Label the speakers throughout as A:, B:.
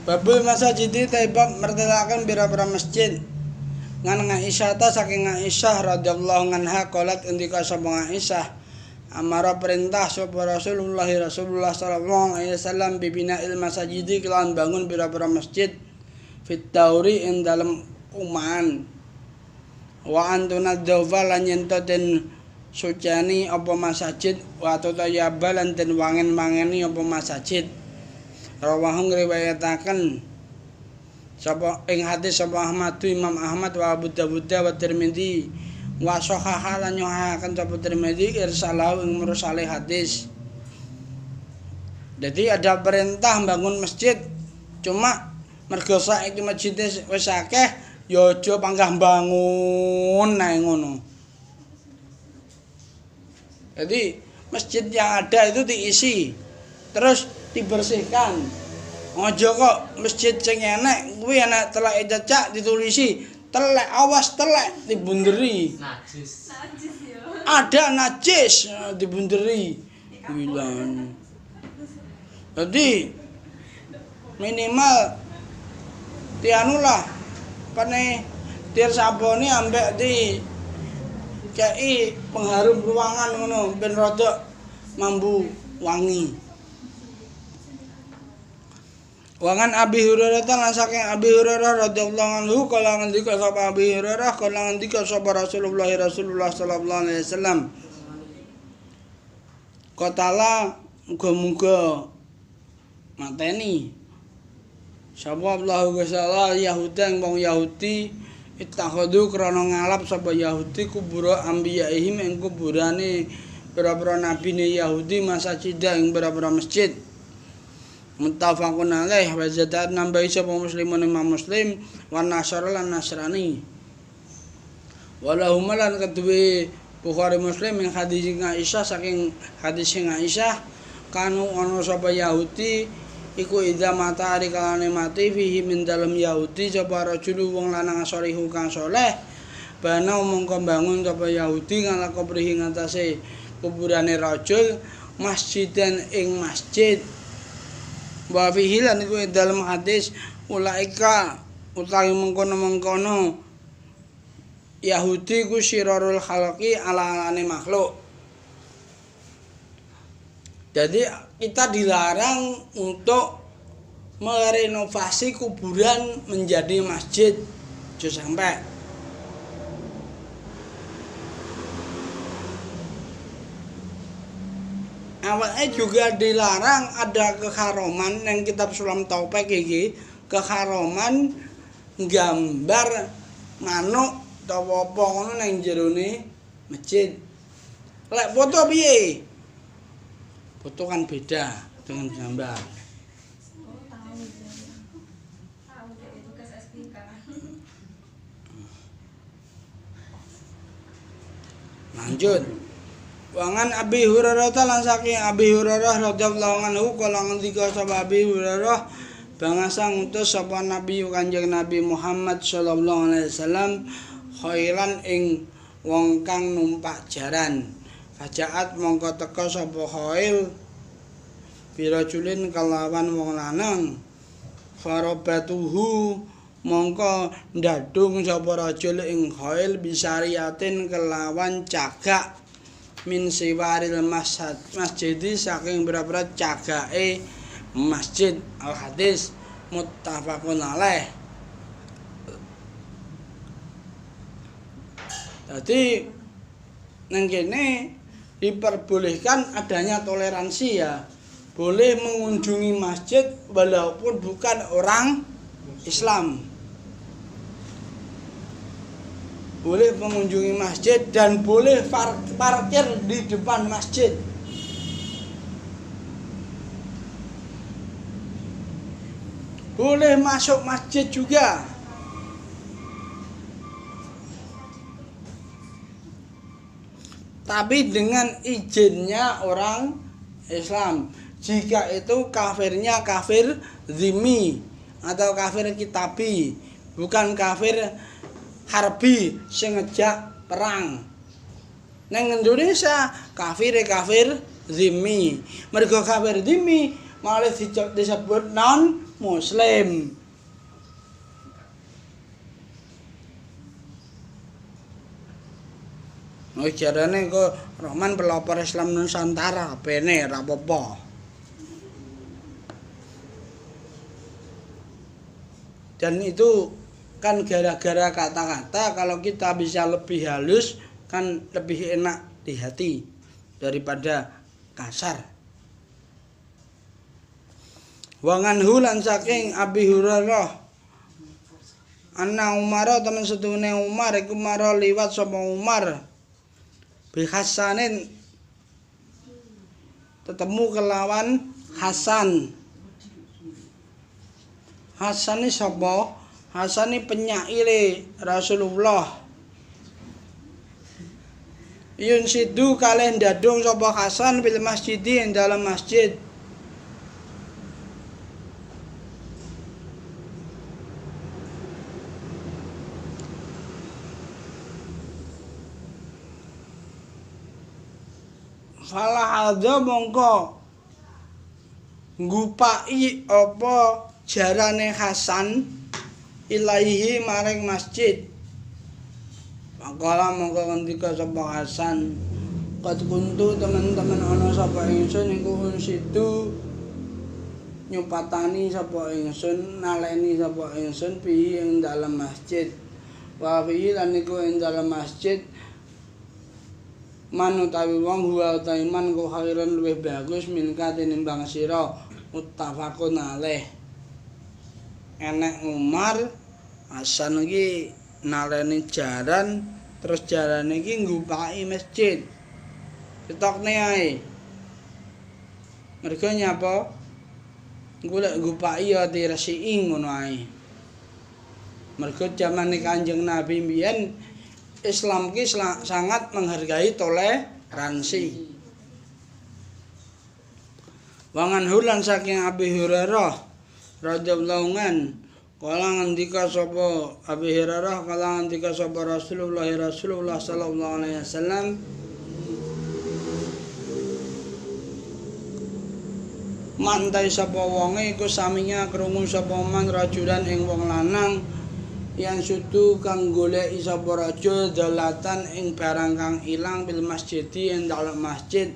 A: Babul masjid taibab mertelakan bira-bira masjid. Ngan Aisyah ta saking Aisyah radhiyallahu anha qalat indika sapa Aisyah amara perintah sapa Rasulullah sallallahu alaihi wasallam bibina il masjid kelan bangun bira-bira masjid fit tauri ing dalem umaan wa antuna dzawfa lan yentoten suciani apa masjid wa tatayabalan den wangen-wangeni apa masjid. Rawahung riwayataken sapa ing hadis sapa Ahmad Imam Ahmad wa Abu Dawud wa Tirmidzi wa sahaha lan nyohaken sapa Tirmidzi irsalahu ing mursale hadis. Jadi ada perintah bangun masjid, cuma mergo saiki masjid wis akeh ya aja panggah bangun nae ngono. Jadi masjid yang ada itu diisi terus dibersihkan. Ojo kok masjid sing enek kuwi ana telek cecak ditulisi telek awas telek dibunderi.
B: Najis.
C: Ya.
A: Ada najis dibunderi. Bilang. Jadi minimal tianulah pane tir sabone ambek di kei pengharum ruangan ngono ben rada mambu wangi. Wangan Abi Hurairah lan saking Abi Hurairah radhiyallahu anhu kala ngendika sapa Abi Hurairah kala ngendika sapa Rasulullah sallallahu alaihi wasallam qatala muga-muga mateni sapa Allah Gusti Yahudan wong Yahudi ittakhadhu krana ngalap sapa Yahudi kubur anbiyaihim ing kuburane pira-pira nabine Yahudi masjid ing pira-pira masjid. Muttafaqun alaih wa zadat nambahi sapa muslimun Imam Muslim wa Nasr lan Nasrani. Walahum lan kedue Bukhari Muslim ing hadis Aisyah saking hadis Aisyah kanu ana sapa Yahudi iku idza mata ari kalane mati fihi min dalem Yahudi sapa rajul wong lanang salihu kang saleh bana mongko bangun sapa Yahudi ngala kubrihi ngatasé kuburane rajul masjidan ing masjid. Wa fihi lan iku dalam hadis ulaika utawi mengkono-mengkono Yahudi ku syirarul khalqi ala-alane makhluk. Jadi kita dilarang untuk merenovasi kuburan menjadi masjid. Jangan sampai. Awalnya juga dilarang ada keharaman yang kitab Sulam Taufik iki keharaman gambar manuk utawa apa ngono nang jerone masjid. Lek foto piye? Foto kan beda dengan gambar. Lanjut. Wangan Abi Hurairah lan saking Abi Hurairah radhiyallahu anhu kala ngendika sapa Abi Hurairah bangsa ngutus sapa Nabi Kanjeng Nabi Muhammad sallallahu alaihi wasallam khairan ing wong kang numpak jaran. Fajaat mongko teka sapa khail birajulin kalawan wong lanang. Farabatuhu mongko ndadung sapa rajul ing khail bisariatin kelawan cagak min siwaril masjid saking berapa cagake masjid. Al hadis muttafaqun alaih. Jadi nang kene diperbolehkan adanya toleransi ya. Boleh mengunjungi masjid walaupun bukan orang Islam. Boleh mengunjungi masjid dan boleh parkir di depan masjid. Boleh masuk masjid juga. Tapi dengan izinnya orang Islam. Jika itu kafirnya kafir zimmi atau kafir kitabi, bukan kafir harbi sing ngejak perang. Nang Indonesia kafir zimmi. Mergo kafir zimmi malah disebut non Muslim. Oh jarane kok Rahman pelopor Islam Nusantara, bene ora apa-apa. Dan itu kan gara-gara kata-kata, kalau kita bisa lebih halus kan lebih enak di hati daripada kasar. Wanganhu lan saking Abi Hurairah anna Umar temen setune Umar iku maro liwat sapa Umar bi Hasanin ketemu kelawan Hasan. Hasan iki sapa? Hasan iki penyaire Rasulullah. Yun sidu kalih ndadung sapa Hasan bil masjid ing dalam masjid. Salah ada mongko ngupai apa jarane Hasan ilaihi maring masjid. Pakala mongko ngendika sapa Hasan, "Qad kuntu teman-teman ana sapa ingsun iku situ nyupatani sapa ingsun naleni sapa ingsun bi ing dalam masjid. Wa bi lan iku ing dalam masjid manutawi wong huwa taiman ku khairan luwih bagus minka tinimbang sira muttafaqun alaih." Enek Umar Hasan iki naleni jaran terus jarane iki ngupaki masjid. Ketokne ae. Mergo nyapa? Golek ngupaki ya diresiki ngono ae. Mergo zamane Kanjeng Nabi mbiyen Islam ki sangat menghargai toleransi. Wangan hulan saking Abi Hurairah radhiyallahu an kala ngendika sapa Abi Hurairah kala ngendika sapa Rasulullah sallallahu alaihi wasallam mantai sapa wonge iku saminya krungu sapa man rajulan ing wong lanang yang sudu kang goleki sapa raja dalatan ing barang kang ilang bil masjid ing dalem masjid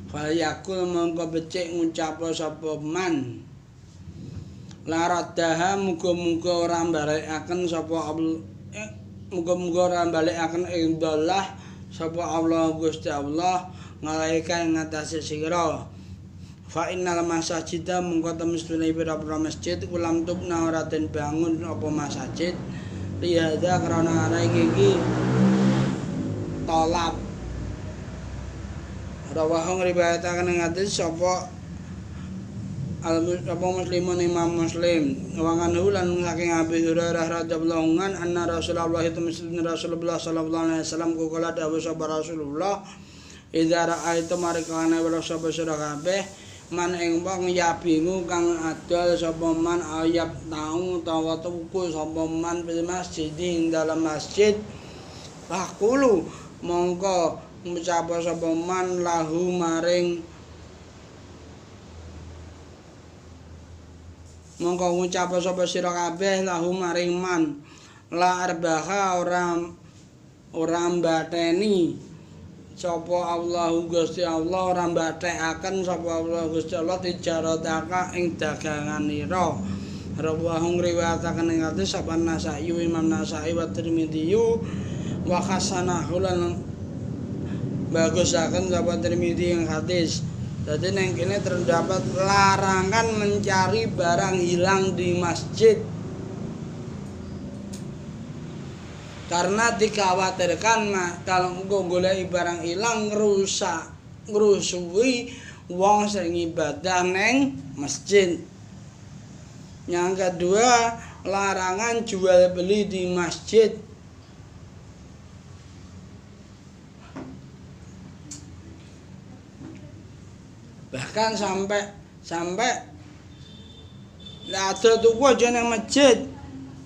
A: fayakul mongko becik ngucap sapa man laradaha muga-muga ora balekaken sapa muga-muga ora balekaken ing dalah sapa Allah Gusti Allah ngalaika ing ngatasé sira fa innal masajida mongko temestune pira-pira masjid ulam tubna ora den bangun apa masjid liyada karena ana iki tolap rawahung riwayataken ing hadis sapa Muslimun Imam Muslim wangan hulan saking Abi Hurairah radhiyallahu anhu anna Rasulullah Rasulullah sallallahu alaihi wasallam kala dawuh sapa Rasulullah idza ra'aitu marikane wala sapa sira kabeh man ing wong yabingu kang adol sapa man ayab taung utawa tuku sapa man bil masjid ing dalam masjid faqulu mongko ngucap sapa man lahu maring mongko ngucap sapa sira kabeh lahu maring man la arbaha ora mbateni sapa Allahu Gusti Allah ora mbathekaken sapa Allah Gusti Allah tijarataka ing daganganira rawahung riwayataken ing hadis sapa Nasai Imam Nasai wa Tirmidzi wa hasanahu lan bagusaken sapa Tirmidzi ing hadis. Jadi neng kene terdapat larangan mencari barang hilang di masjid karena dikhawatirkan kalau engko goleki barang hilang ngrusui wong sing ibadah neng masjid. Yang kedua, larangan jual beli di masjid. Bahkan sampai lah ada tuku aja nang masjid.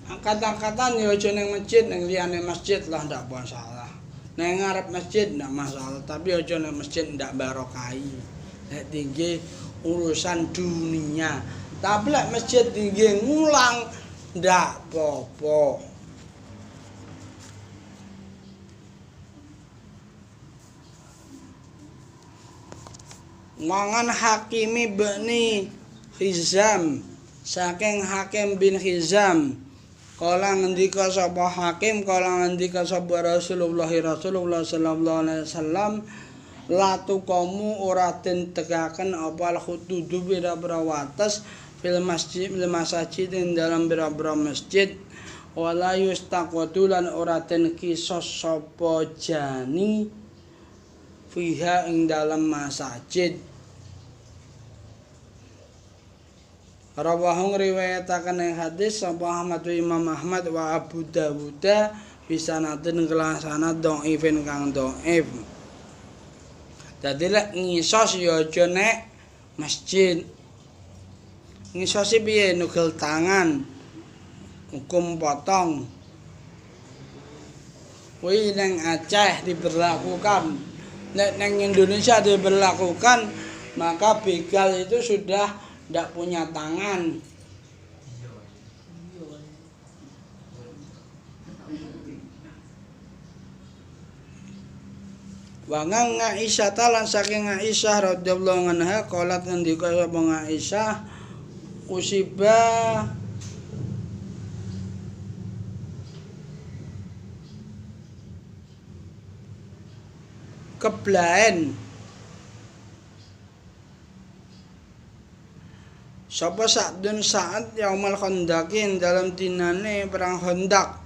A: Kata-kata ya aja nang masjid, nang liyane masjid lah ndak masalah. Nang ngarep masjid ndak masalah, tapi aja nang masjid ndak barokai. Nek tinggi urusan dunia, Tapi lek masjid tinggi ngulang ndak apa-apa. Mangan Hakimi bani Hizam saking Hakim bin Hizam kala ngendika sapa Hakim kala ngendika sapa Rasulullah sallallahu alaihi wasallam latu kamu ora den tegaken apa al khutudu pira-pira wates fil masjid ing dalam pira-pira masjid wala yustaqwatu lan ora den kisos sapa jani fiha ing dalam masjid. Rawahu riwayataken ing hadis sapa Ahmad wa Imam Ahmad wa Abu Dawud bisa naten kelasana dhaifin kang dhaif. Dadi lek ngisos ya aja nek masjid. Ngisos piye nugel tangan. Hukum potong. Kuwi nang Aceh diberlakukan. Nek nang Indonesia diberlakukan, maka begal itu sudah tidak punya tangan. Wangang Aisyah talan saking Aisyah radhiyallahu anha qalat ngendika sapa Aisyah usiba keblaen sapa Sa'dun Sa'ad yaumal Khandaqin dalam dinane perang Khandaq.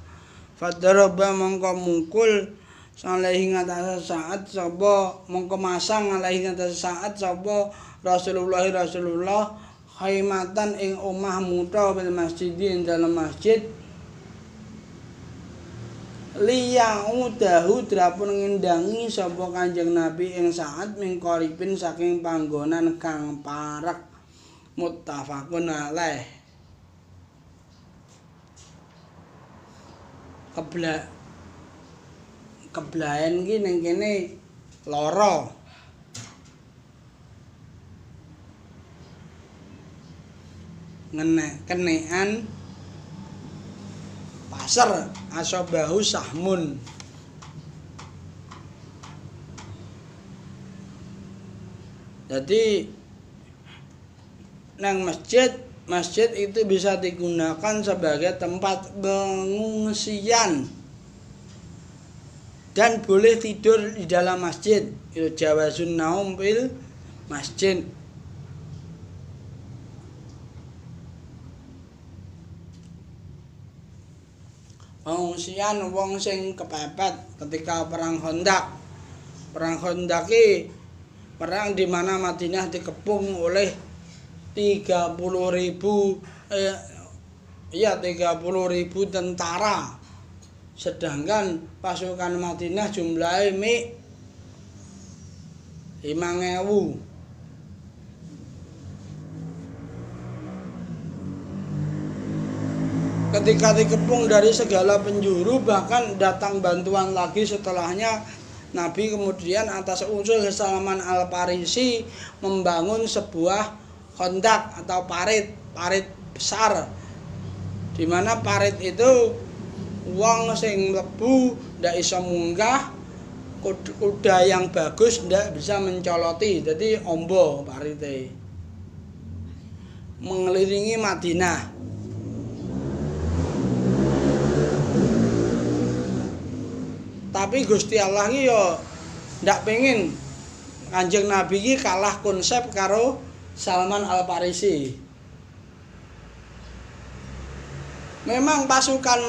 A: Fadaraba mongko mungkul saleh ngatas Sa'ad sapa mongko masang alaihi ngatas Sa'ad sapa Rasulullah khaimatan ing omah muta bil masjid ing dalam masjid liyaudahu drapun ngendangi sapa Kanjeng Nabi ing Sa'ad mingkoripin saking panggonan kang parek. Muttafaqun alaih. Keblaen ki ning kene lara. Kenekan pasar asabahu sahmun. Jadi nang masjid itu bisa digunakan sebagai tempat pengungsian dan boleh tidur di dalam masjid. Itu jawazun naum fil masjid. Pengungsian wong sing kepepet ketika perang Khandaq. Perang Khandaq iki perang di mana Madinah dikepung oleh 30.000 tentara. Sedangkan pasukan Madinah jumlahnya 5.000. Ketika dikepung dari segala penjuru, bahkan datang bantuan lagi setelahnya, Nabi kemudian atas usul Salman Al-Farisi membangun sebuah Khandaq atau parit besar, di mana parit itu wong sing mlebu ndak iso munggah, kuda yang bagus ndak bisa mencoloti, jadi ombo parite mengelilingi Madinah. Tapi Gusti Allah ki yo ndak pengen Kanjeng Nabi ki kalah konsep karo Salman Al-Farisi. Memang pasukan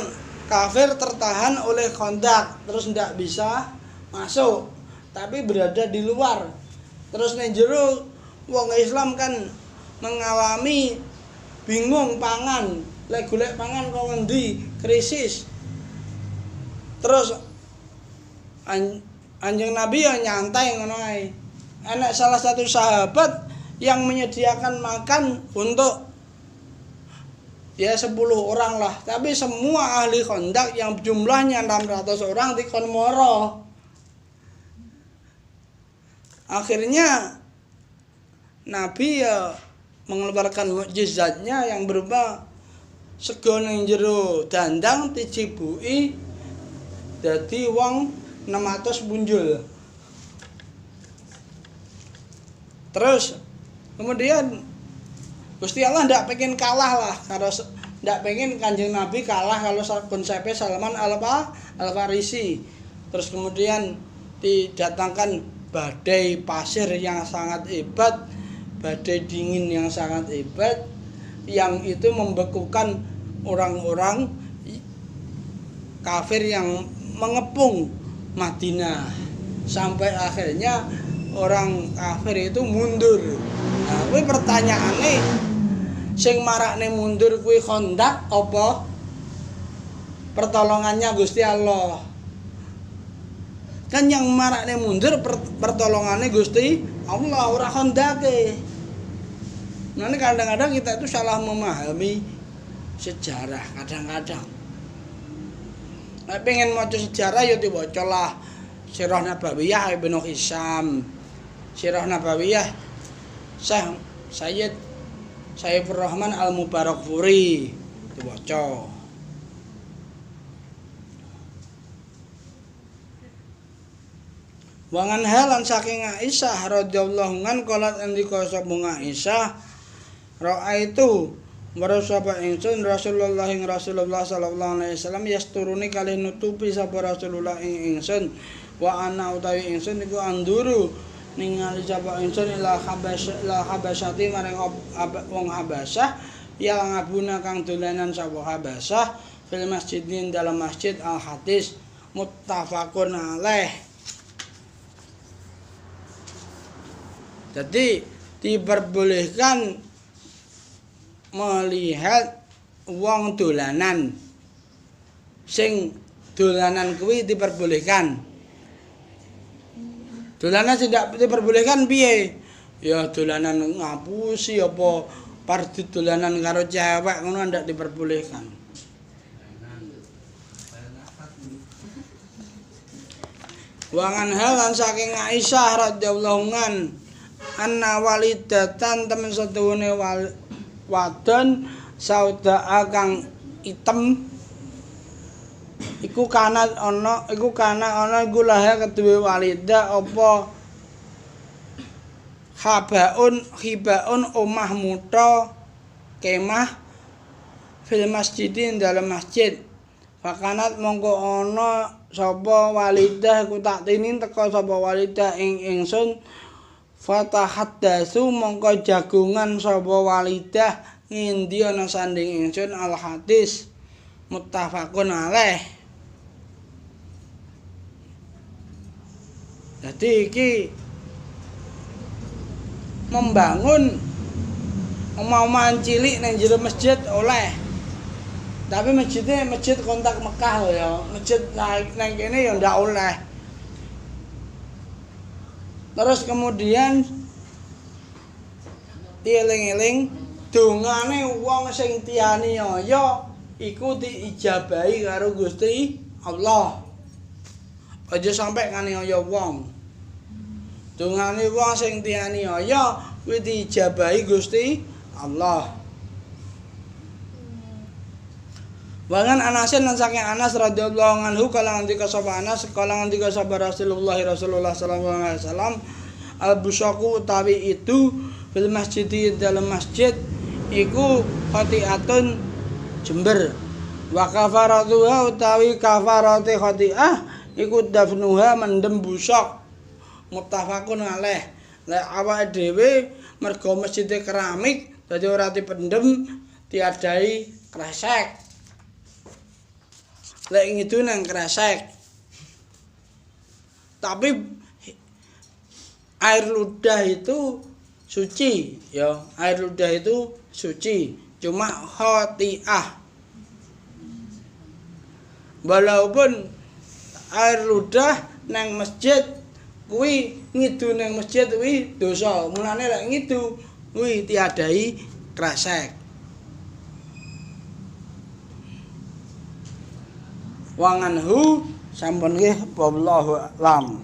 A: kafir tertahan oleh Khandaq, terus ndak bisa masuk, tapi berada di luar. Terus ning jero wong Islam kan mengalami bingung pangan, lek golek pangan kok ngendi, krisis. Terus Anjing Nabi ya nyantai ngono ae. Enak salah satu sahabat yang menyediakan makan untuk ya 10 orang lah, tapi semua ahli Khandaq yang jumlahnya 600 orang dikon moro. Akhirnya Nabi ya mengeluarkan mukjizatnya yang berupa sego ning jero dandang dicibuki dadi wong 600 punjul. Terus kemudian Gusti Allah ndak pengen kalah lah, harus ndak pengen Kanjeng Nabi kalah kalau konsepnya Salman Al-Farisi. Terus kemudian didatangkan badai pasir yang sangat hebat, badai dingin yang sangat hebat, yang itu membekukan orang-orang kafir yang mengepung Madinah. Sampai akhirnya orang kafir itu mundur. Nah, kuwi pertanyaane sing marakne mundur kuwi Khandaq apa pertolongannya Gusti Allah? Kan yang marakne mundur pertolongannya Gusti Allah, ora Khandaqe. Nah, ini kadang-kadang kita itu salah memahami sejarah kadang-kadang. Nek pengen maca sejarah ya diwacalah Sirah Nabawiyah Ibnu Hisham, Sirah Nabawiyah Syekh Sayyid Saifur Rahman Al-Mubarakfuri diwaca. Wangan halan saking Aisyah radhiyallahu anha qalat andika sapa Aisyah ra'aitu marasaba ingsun Rasulullah sallallahu alaihi wasallam yasturuni kalih nutupi sapa Rasulullah ing ingsun wa ana utawi ingsun iku anduru ningali sapa ingsun ila Habasyati maring wong Habasyah ya ngabuna kang dolanan sapa Habasyah fil masjidin dalam masjid al hadis muttafaqun alaih. Jadi diperbolehkan melihat wong dolanan. Sing dolanan kuwi diperbolehkan. Dolanan tidak diperbolehkan piye? Ya dolanan ngapusi apa pardi dolanan karo cewek ngono ndak diperbolehkan. Wangan halan saking Aisyah radhiyallahu anna walidatan temen setuhune wadon sauda kang item iku kana ana iku laha kedue walidah apa hibaun omah muta kemah fil masjidin dalam masjid fakanat mongko ana sapa walidah ku tak tinin teka sapa walidah ing ingsun fatahaddatsu mongko jagungan sapa walidah ngendi ana sanding ingsun al hadis muttafaqun alaih. Jadi iki membangun omah-omahan cilik nang jero masjid oleh. Tapi masjidnya masjid kontak Mekah ya. Masjid nang kene ya ndak oleh. Terus kemudian dieling-eling dongane wong sing dianiaya iku diijabahi karo Gusti Allah. Aja sampai nganiaya wong. Dongane wong sing dianiaya kuwi diijabahi Gusti Allah. Wangan Anasin lan saking Anas radhiyallahu anhu kala ngendika sapa Anas kala ngendika sapa Rasulullah sallallahu alaihi wasallam al-busaqu utawi itu fil masjid dalam masjid iku khati'atun jember wa kafaratuha utawi kafarate khati'ah iku dafnuha mendem busaq muttafaqun alaih. Lek awake dhewe mergo masjide keramik dadi ora dipendem diadai kresek. Lek ngidu nang kresek. Tapi air ludah itu suci, ya. Air ludah itu suci, cuma khati'ah. Walaupun air ludah nang masjid kuwi ngidu nang masjid kuwi dosa. Mulane lek ngidu kuwi tiadai kresek. Wanganhu sampun nggih wallahu a'lam.